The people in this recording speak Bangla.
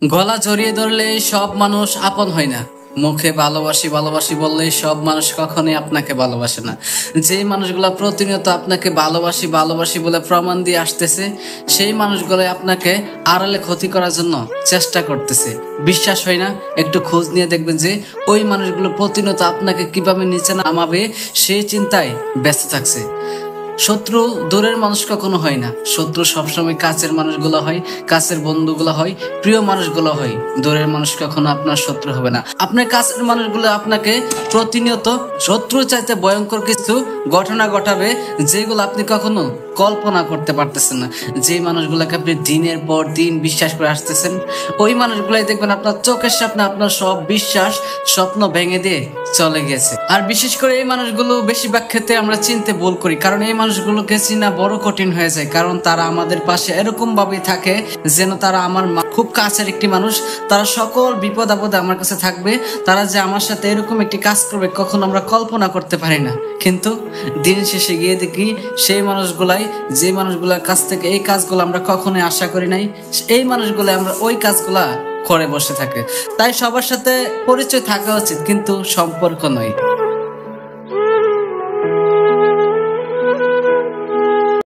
গলা জড়িয়ে ধরলেই সব মানুষ আপন হয় না। মুখে ভালোবাসি ভালোবাসি বললেই সব মানুষ কখনোই আপনাকে ভালোবাসে না। যে মানুষগুলা প্রতিনিয়ত আপনাকে ভালোবাসি ভালোবাসি বলে প্রমাণ দিয়ে আসতেছে, সেই মানুষগুলো আপনাকে আড়ালে ক্ষতি করার জন্য চেষ্টা করতেছে। বিশ্বাস হয় না? একটু খোঁজ নিয়ে দেখবেন যে ওই মানুষগুলো প্রতিনিয়ত আপনাকে কিভাবে নিচে নামাবে সেই চিন্তায় ব্যস্ত থাকছে। শত্রু দূরের মানুষ কখনো হয় না, শত্রু সবসময় কাছের মানুষগুলো হয়, কাছের বন্ধুগুলো হয়, প্রিয় মানুষগুলো হয়। দূরের মানুষ কখনো আপনার শত্রু হবে না। আপনার কাছের মানুষগুলো আপনাকে প্রতিনিয়ত শত্রু চাইতে ভয়ঙ্কর কিছু ঘটনা ঘটাবে, যেগুলো আপনি কখনো কল্পনা করতে পারতেছেন না। যে মানুষগুলোকে আপনি দিনের পর দিন বিশ্বাস করে আসতেছেন, ওই মানুষগুলাই দেখবেন আপনার চোখের সামনে আপনার সব বিশ্বাস স্বপ্ন ভেঙে দিয়ে চলে গেছে। আর বিশেষ করে এই মানুষগুলো বেশিরভাগ ক্ষেত্রে আমরা চিনতে ভুল করি, কারণ এই মানুষগুলোকে চিনা বড় কঠিন হয়ে যায়। কারণ তারা আমাদের পাশে এরকম ভাবে থাকে যেন তারা আমার খুব কাছের একটি মানুষ। তারা সকল বিপদ আপদে আমার কাছে থাকবে। তারা যে আমার সাথে এরকম একটি কাজ করবে কখনো আমরা কল্পনা করতে পারি না। কিন্তু দিন শেষে গিয়ে দেখি সেই মানুষগুলাই, যে মানুষগুলোর কাছ থেকে এই কাজগুলো আমরা কখনোই আশা করি নাই, এই মানুষগুলো আমরা ওই কাজগুলা করে বসে থাকে। তাই সবার সাথে পরিচয় থাকা উচিত, কিন্তু সম্পর্ক নয়।